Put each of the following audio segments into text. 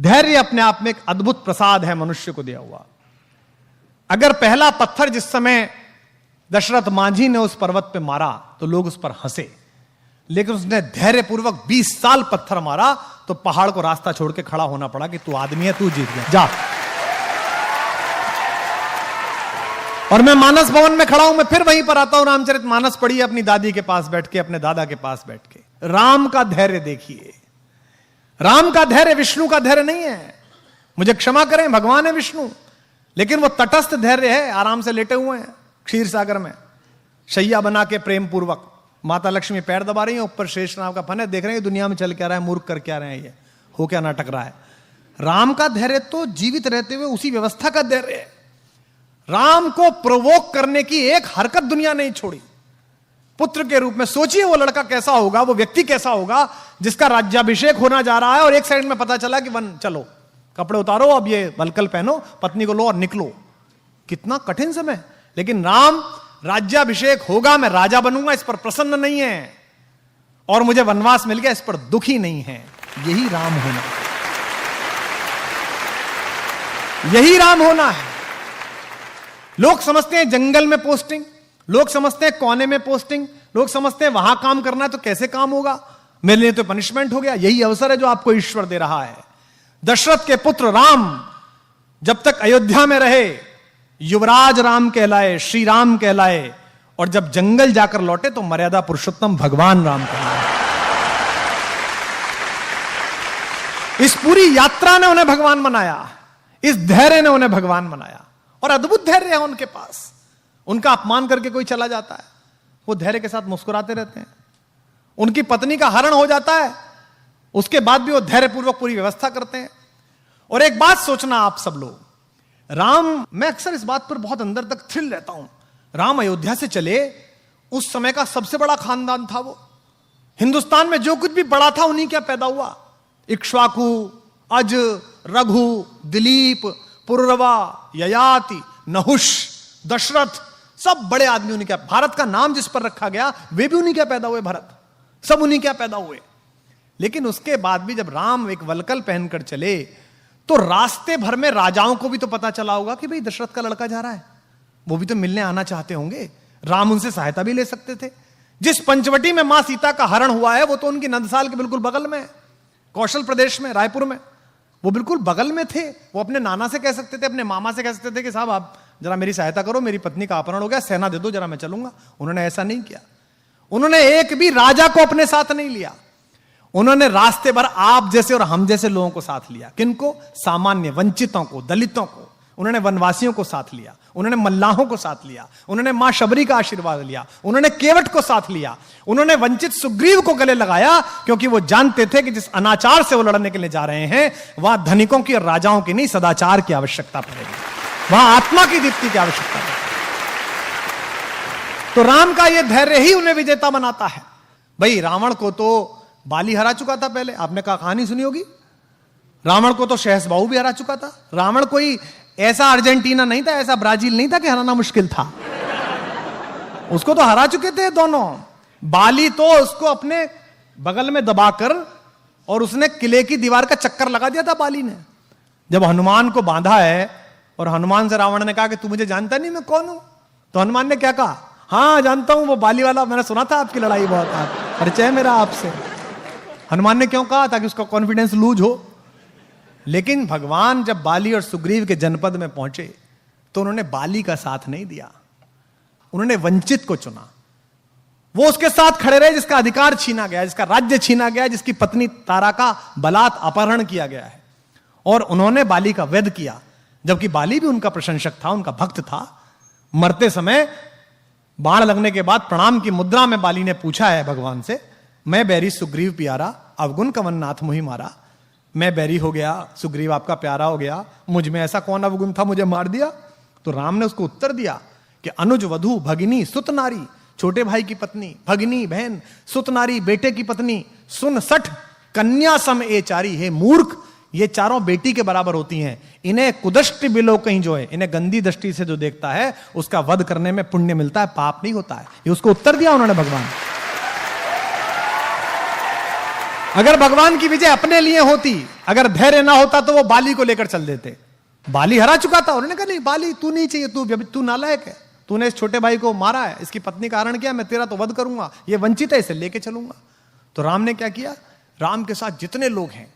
धैर्य अपने आप में एक अद्भुत प्रसाद है मनुष्य को दिया हुआ। अगर पहला पत्थर जिस समय दशरथ मांझी ने उस पर्वत पे मारा तो लोग उस पर हंसे, लेकिन उसने धैर्यपूर्वक 20 साल पत्थर मारा तो पहाड़ को रास्ता छोड़ के खड़ा होना पड़ा कि तू आदमी है, तू जीत गया, जा। और मैं मानस भवन में खड़ा हूं, मैं फिर वहीं पर आता हूं, रामचरितमानस पढ़िए अपनी दादी के पास बैठ के, अपने दादा के पास बैठ के। राम का धैर्य देखिए। राम का धैर्य विष्णु का धैर्य नहीं है, मुझे क्षमा करें, भगवान है विष्णु, लेकिन वो तटस्थ धैर्य है। आराम से लेटे हुए हैं क्षीर सागर में, शैया बना के प्रेम पूर्वक, माता लक्ष्मी पैर दबा रही है, ऊपर शेषनाग का फन है, देख रहे हैं दुनिया में चल क्या रहा है, मूर्ख कर क्या रहे हैं, ये हो क्या नाटक रहा है। राम का धैर्य तो जीवित रहते हुए उसी व्यवस्था का धैर्य है। राम को प्रोवोक करने की एक हरकत दुनिया नहीं छोड़ी। पुत्र के रूप में सोचिए वो लड़का कैसा होगा, वो व्यक्ति कैसा होगा जिसका राज्याभिषेक होना जा रहा है और एक सेकंड में पता चला कि वन चलो कपड़े उतारो, अब ये वलकल पहनो, पत्नी को लो और निकलो। कितना कठिन समय। लेकिन राम राज्याभिषेक होगा, मैं राजा बनूंगा, इस पर प्रसन्न नहीं है, और मुझे वनवास मिल गया, इस पर दुखी नहीं है। यही राम होना, यही राम होना है। लोग समझते हैं जंगल में पोस्टिंग, लोग समझते हैं कोने में पोस्टिंग, लोग समझते हैं वहां काम करना है तो कैसे काम होगा, मेरे लिए तो पनिशमेंट हो गया। यही अवसर है जो आपको ईश्वर दे रहा है। दशरथ के पुत्र राम जब तक अयोध्या में रहे युवराज राम कहलाए, श्री राम कहलाए, और जब जंगल जाकर लौटे तो मर्यादा पुरुषोत्तम भगवान राम कहलाए। इस पूरी यात्रा ने उन्हें भगवान बनाया, इस धैर्य ने उन्हें भगवान बनाया, और अद्भुत धैर्य है उनके पास। उनका अपमान करके कोई चला जाता है, वो धैर्य के साथ मुस्कुराते रहते हैं। उनकी पत्नी का हरण हो जाता है, उसके बाद भी वो धैर्यपूर्वक पूरी व्यवस्था करते हैं। और एक बात सोचना आप सब लोग, राम, मैं अक्सर इस बात पर बहुत अंदर तक थ्रिल रहता हूं। राम अयोध्या से चले, उस समय का सबसे बड़ा खानदान था वो। हिंदुस्तान में जो कुछ भी बड़ा था उन्हीं क्या पैदा हुआ। इक्ष्वाकु, अज, रघु, दिलीप, पुररवा, ययाति, नहुष, दशरथ, सब बड़े आदमी उन्हीं क्या। भारत का नाम जिस पर रखा गया वे भी उन्हीं क्या पैदा हुए, भरत, सब उन्हीं क्या पैदा हुए। लेकिन उसके बाद भी जब राम एक वलकल पहनकर चले तो रास्ते भर में राजाओं को भी तो पता चला होगा कि भाई दशरथ का लड़का जा रहा है, वो भी तो मिलने आना चाहते होंगे। राम उनसे सहायता भी ले सकते थे। जिस पंचवटी में मां सीता का हरण हुआ है वो तो उनकी नंदसाल के बिल्कुल बगल में है, कौशल प्रदेश में, रायपुर में, वो बिल्कुल बगल में थे। वो अपने नाना से कह सकते थे, अपने मामा से कह सकते थे कि साहब आप जरा मेरी सहायता करो, मेरी पत्नी का अपहरण हो गया, सेना दे दो जरा, मैं चलूंगा। उन्होंने ऐसा नहीं किया। उन्होंने एक भी राजा को अपने साथ नहीं लिया। उन्होंने रास्ते भर आप जैसे और हम जैसे लोगों को साथ लिया। किनको? सामान्य वंचितों को, दलितों को। उन्होंने वनवासियों को साथ लिया, उन्होंने मल्लाहों को साथ लिया, उन्होंने मां शबरी का आशीर्वाद लिया, उन्होंने केवट को साथ लिया, उन्होंने वंचित सुग्रीव को गले लगाया, क्योंकि वो जानते थे कि जिस अनाचार से वो लड़ने के लिए जा रहे हैं वहां धनिकों की और राजाओं की नहीं, सदाचार की आवश्यकता पड़ेगी, वहां आत्मा की दीप्ति की आवश्यकता पड़ेगी। तो राम का यह धैर्य ही उन्हें विजेता बनाता है। भाई रावण को तो बाली हरा चुका था पहले, आपने कहानी सुनी होगी। रावण को तो शहसबाहु भी हरा चुका था। रावण कोई ऐसा अर्जेंटीना नहीं था, ऐसा ब्राजील नहीं था कि हराना मुश्किल था। उसको तो हरा चुके थे दोनों। बाली तो उसको अपने बगल में दबाकर और उसने किले की दीवार का चक्कर लगा दिया था बाली ने। जब हनुमान को बांधा है और हनुमान से रावण ने कहा कि तू मुझे जानता नहीं मैं कौन हूं, तो हनुमान ने क्या कहा? हाँ जानता हूं, वो बाली वाला, मैंने सुना था आपकी लड़ाई बहुत, परिचय मेरा आपसे। हनुमान ने क्यों कहा? ताकि उसका कॉन्फिडेंस लूज हो। लेकिन भगवान जब बाली और सुग्रीव के जनपद में पहुंचे तो उन्होंने बाली का साथ नहीं दिया, उन्होंने वंचित को चुना। वो उसके साथ खड़े रहे जिसका अधिकार छीना गया, जिसका राज्य छीना गया, जिसकी पत्नी तारा का बलात् अपहरण किया गया है, और उन्होंने बाली का वध किया। जबकि बाली भी उनका प्रशंसक था, उनका भक्त था। मरते समय बाण लगने के बाद प्रणाम की मुद्रा में बाली ने पूछा है भगवान से, मैं बैरी सुग्रीव प्यारा, अवगुण कवन नाथ मुहि मारा। मैं बैरी हो गया, सुग्रीव आपका प्यारा हो गया, मुझ में ऐसा कौन अवगुण था मुझे मार दिया? तो राम ने उसको उत्तर दिया कि अनुज वधु भगिनी सुत नारी, छोटे भाई की पत्नी, भगिनी बहन, सुत नारी बेटे की पत्नी, सुन सठ कन्या सम ए चारी। हे मूर्ख, ये चारों बेटी के बराबर होती हैं। इन्हें कुदृष्टि बिलो कहीं जो है, इन्हें गंदी दृष्टि से जो देखता है उसका वध करने में पुण्य मिलता है, पाप नहीं होता है। ये उसको उत्तर दिया उन्होंने भगवान। अगर भगवान की विजय अपने लिए होती, अगर धैर्य ना होता तो वो बाली को लेकर चल देते। बाली हरा चुका था, उन्होंने कहा नहीं बाली तू नहीं चाहिए, तू नालायक है, तूने इस छोटे भाई को मारा है, इसकी पत्नी का हरण किया, मैं तेरा तो वध करूंगा, ये वंचित है, इसे लेके चलूंगा। तो राम ने क्या किया, राम के साथ जितने लोग हैं,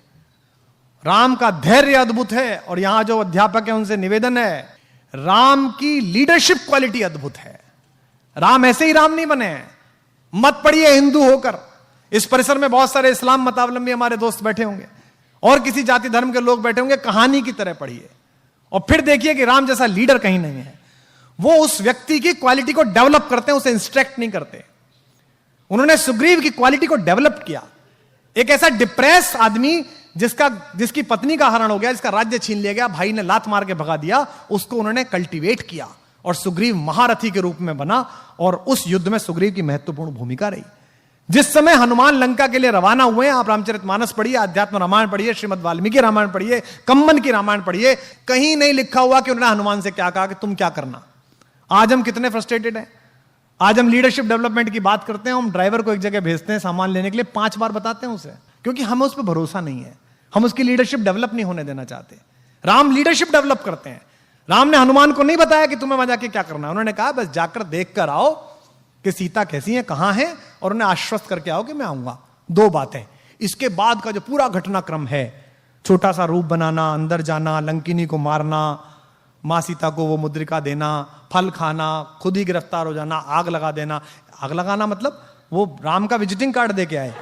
राम का धैर्य अद्भुत है। और यहां जो अध्यापक है उनसे निवेदन है, राम की लीडरशिप क्वालिटी अद्भुत है। राम ऐसे ही राम नहीं बने हैं। मत पढ़िए हिंदू होकर, इस परिसर में बहुत सारे इस्लाम मतावलंबी हमारे दोस्त बैठे होंगे और किसी जाति धर्म के लोग बैठे होंगे, कहानी की तरह पढ़िए और फिर देखिए कि राम जैसा लीडर कहीं नहीं है। वो उस व्यक्ति की क्वालिटी को डेवलप करते हैं, उसे इंस्ट्रक्ट नहीं करते। उन्होंने सुग्रीव की क्वालिटी को डेवलप किया। एक ऐसा डिप्रेस आदमी जिसकी पत्नी का हरण हो गया, जिसका राज्य छीन लिया गया, भाई ने लात मार के भगा दिया, उसको उन्होंने कल्टीवेट किया और सुग्रीव महारथी के रूप में बना। और उस युद्ध में सुग्रीव की महत्वपूर्ण भूमिका रही। जिस समय हनुमान लंका के लिए रवाना हुए हैं, आप रामचरितमानस पढ़िए, अध्यात्म रामायण पढ़िए, श्रीमद् वाल्मीकि रामायण पढ़िए, कम्मन की रामायण पढ़िए, कहीं नहीं लिखा हुआ कि उन्होंने हनुमान से क्या कहा कि तुम क्या करना। आज हम कितने फ्रस्ट्रेटेड हैं। आज हम लीडरशिप डेवलपमेंट की बात करते हैं, हम ड्राइवर को एक जगह भेजते हैं सामान लेने के लिए, 5 बार बताते हैं उसे, क्योंकि हमें उस पर भरोसा नहीं है, हम उसकी लीडरशिप डेवलप नहीं होने देना चाहते। राम लीडरशिप डेवलप करते हैं। राम ने हनुमान को नहीं बताया कि तुम्हें वहां जाके क्या करना है, उन्होंने कहा बस जाकर देख कर आओ कि सीता कैसी है, कहां है, और उन्हें आश्वस्त करके आओ कि मैं आऊंगा। 2 बातें। इसके बाद का जो पूरा घटनाक्रम है, छोटा सा रूप बनाना, अंदर जाना, लंकिनी को मारना, मां सीता को वो मुद्रिका देना, फल खाना, खुद ही गिरफ्तार हो जाना, आग लगा देना। आग लगाना मतलब वो राम का विजिटिंग कार्ड दे के आए।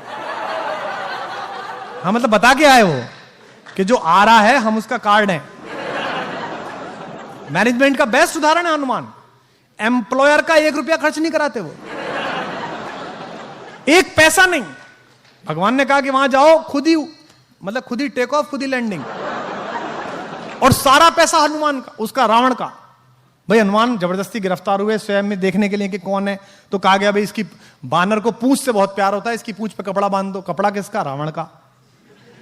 हाँ, मतलब बता के आए वो कि जो आ रहा है हम उसका कार्ड है। मैनेजमेंट का बेस्ट उदाहरण है हनुमान। एम्प्लॉयर का 1 रुपया खर्च नहीं कराते वो, 1 पैसा नहीं। भगवान ने कहा कि वहां जाओ, खुद ही टेक ऑफ, खुद ही लैंडिंग, और सारा पैसा हनुमान का, उसका रावण का। भाई हनुमान जबरदस्ती गिरफ्तार हुए स्वयं में देखने के लिए कि कौन है, तो कहा गया भाई इसकी बानर को पूंछ से बहुत प्यार होता है, इसकी पूंछ पे कपड़ा बांध दो। कपड़ा किसका? रावण का।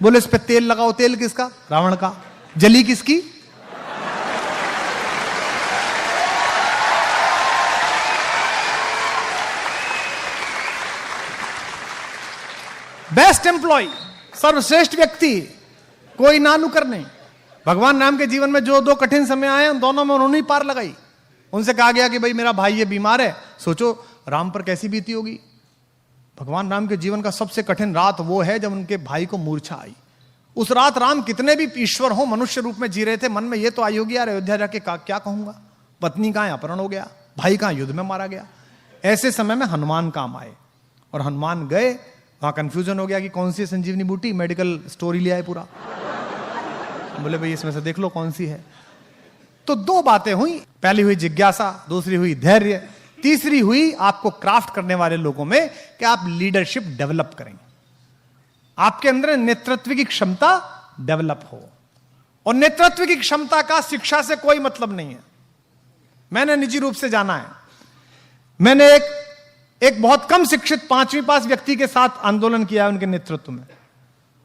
बोले इस पे तेल लगाओ, तेल किसका? रावण का। जली किसकी? बेस्ट एम्प्लॉय, सर्वश्रेष्ठ व्यक्ति, कोई ना नुकर नहीं। भगवान राम के जीवन में जो 2 कठिन समय आए, उन दोनों में उन्होंने ही पार लगाई। उनसे कहा गया कि भाई मेरा भाई ये बीमार है, सोचो राम पर कैसी बीती होगी। भगवान राम के जीवन का सबसे कठिन रात वो है जब उनके भाई को मूर्छा आई। उस रात राम कितने भी ईश्वर हो, मनुष्य रूप में जी रहे थे। मन में ये तो आई होगी यार अयोध्या जाके क्या कहूंगा, पत्नी कहां अपहरण हो गया, भाई कहां युद्ध में मारा गया। ऐसे समय में हनुमान काम आए और हनुमान गए, वहां कंफ्यूजन हो गया कि कौन सी संजीवनी बूटी, मेडिकल स्टोरी ले आए पूरा। बोले भाई इसमें से देख लो कौन सी है। तो 2 बातें हुई, पहली हुई जिज्ञासा, दूसरी हुई धैर्य, तीसरी हुई आपको क्राफ्ट करने वाले लोगों में कि आप लीडरशिप डेवलप करेंगे, आपके अंदर नेतृत्व की क्षमता डेवलप हो। और नेतृत्व की क्षमता का शिक्षा से कोई मतलब नहीं है। मैंने निजी रूप से जाना है, मैंने एक बहुत कम शिक्षित 5वीं पास व्यक्ति के साथ आंदोलन किया है उनके नेतृत्व में,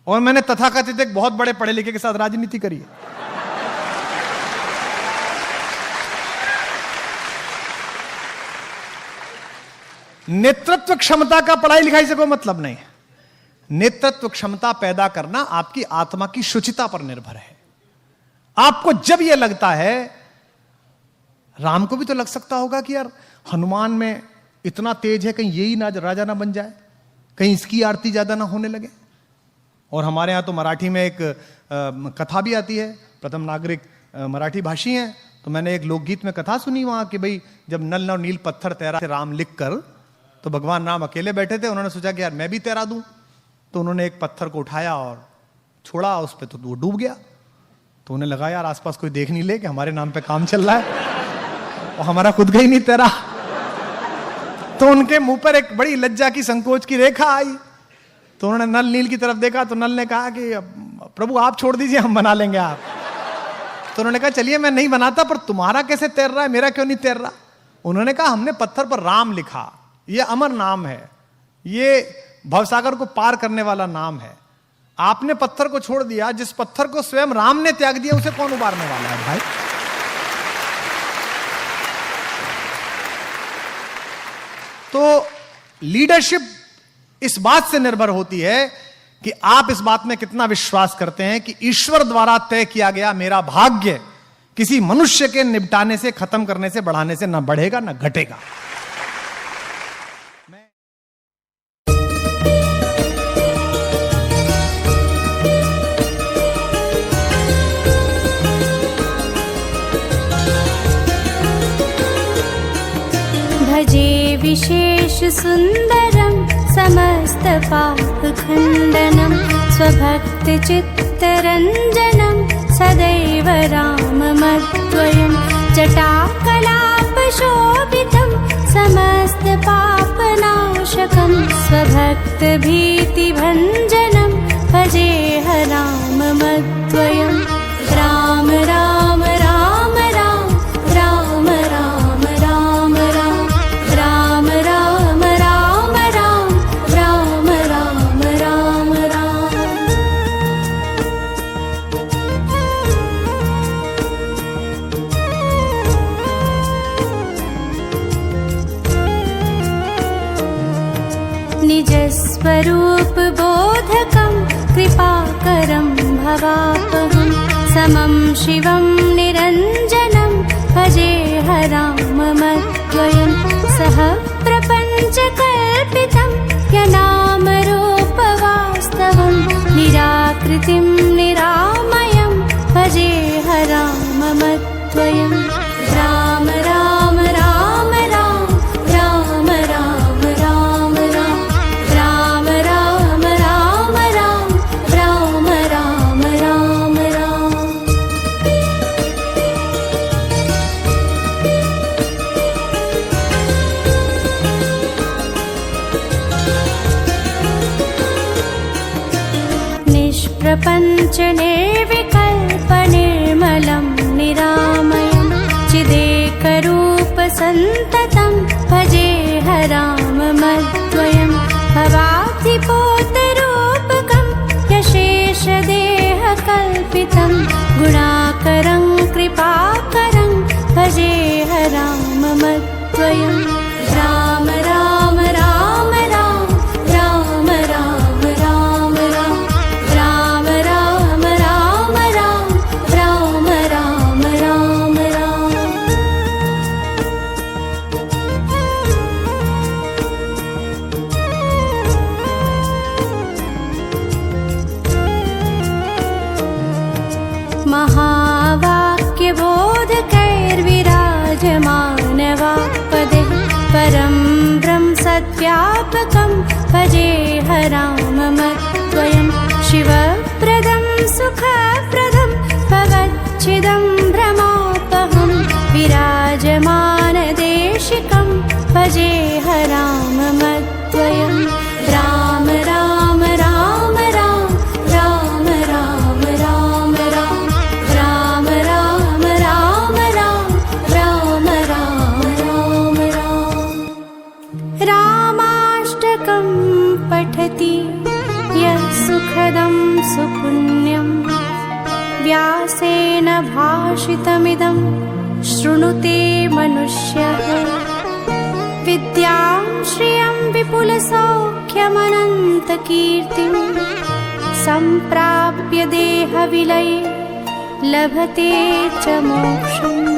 और मैंने तथाकथित एक बहुत बड़े पढ़े लिखे के साथ राजनीति करी है। नेतृत्व क्षमता का पढ़ाई लिखाई से कोई मतलब नहीं है। नेतृत्व क्षमता पैदा करना आपकी आत्मा की शुचिता पर निर्भर है। आपको जब यह लगता है, राम को भी तो लग सकता होगा कि यार हनुमान में इतना तेज है, कहीं यही ना राजा ना बन जाए, कहीं इसकी आरती ज्यादा ना होने लगे। और हमारे यहाँ तो मराठी में एक कथा भी आती है, प्रथम नागरिक मराठी भाषी हैं, तो मैंने एक लोकगीत में कथा सुनी वहां कि भाई जब नल और नील पत्थर तैरा थे राम लिख कर, तो भगवान राम अकेले बैठे थे, उन्होंने सोचा कि यार मैं भी तैरा दूं, तो उन्होंने एक पत्थर को उठाया और छोड़ा उस पर, तो वो डूब गया। तो उन्हें लगा यार आसपास कोई देख नहीं ले कि हमारे नाम पे काम चल रहा है, और हमारा खुद का ही नहीं तैरा। तो उनके मुंह पर एक बड़ी लज्जा की, संकोच की रेखा आई। तो उन्होंने नल नील की तरफ देखा, तो नल ने कहा कि प्रभु आप छोड़ दीजिए, हम बना लेंगे आप। तो उन्होंने कहा चलिए मैं नहीं बनाता, पर तुम्हारा कैसे तैर रहा है, मेरा क्यों नहीं तैर रहा। उन्होंने कहा हमने पत्थर पर राम लिखा, यह अमर नाम है, ये भवसागर को पार करने वाला नाम है। आपने पत्थर को छोड़ दिया, जिस पत्थर को स्वयं राम ने त्याग दिया उसे कौन उबारने वाला है भाई। तो लीडरशिप इस बात से निर्भर होती है कि आप इस बात में कितना विश्वास करते हैं कि ईश्वर द्वारा तय किया गया मेरा भाग्य किसी मनुष्य के निपटाने से, खत्म करने से, बढ़ाने से ना बढ़ेगा ना घटेगा। भजे विशेष सुंदरम समस्त पाप खंडनम स्वभक्त चित्तरंजनम सदैव राममद्वयम् जटाकलापशोभितं समस्त पापनाशकं स्वभक्त भीतिभञ्जनं भजेह राममद्वयम्। राम राम राम राम राम राम राम राम राम राम राम राम राम राम राम राम। निजस्वरूप बोधकं कृपाकरं भवापहं समं शिवं निरञ्जनं भजेह राममद्वयम्। सह प्रपञ्चकल्पितं यनामरूपवास्तवं निराकृतिं निरामयं भजेह राममद्वयम्। राम राम राम राम राम राम राम राम राम राम राम राम राम राम राम राम। निष्प्रपञ्च निर्विकल्प निर्मलं निरामयं चिदेकरूपसन्ततं भजेह राममद्वयम्। भवाब्धिपोतरूपकं यशेषदेहकल्पितं गुणाकरं कृपाकरं भजेह राममद्वयम्। राम राम राम राम राम राम राम राम राम राम राम राम राम राम राम राम। महावाक्यबोधकैर्विराजमानवापदे परं ब्रह्म सद्व्यापकं भजेह राममद्वयम्। शिवप्रदं सुखप्रदं भवच्छिदं भ्रमापहं विराजमानदेशिकं भजेह राममद्वयम्। राम राम राम राम राम राम राम राम राम राम राम राम राम राम राम। रामाष्टकं पठति यः सुखदं सुपुण्यं व्यासेन भाषितमिदं शृणुते मनुष्यः। विद्यां श्रियं विपुलसौख्यमनन्तकीर्तिं सम्प्राप्य देहविलये लभते च मोक्षम्।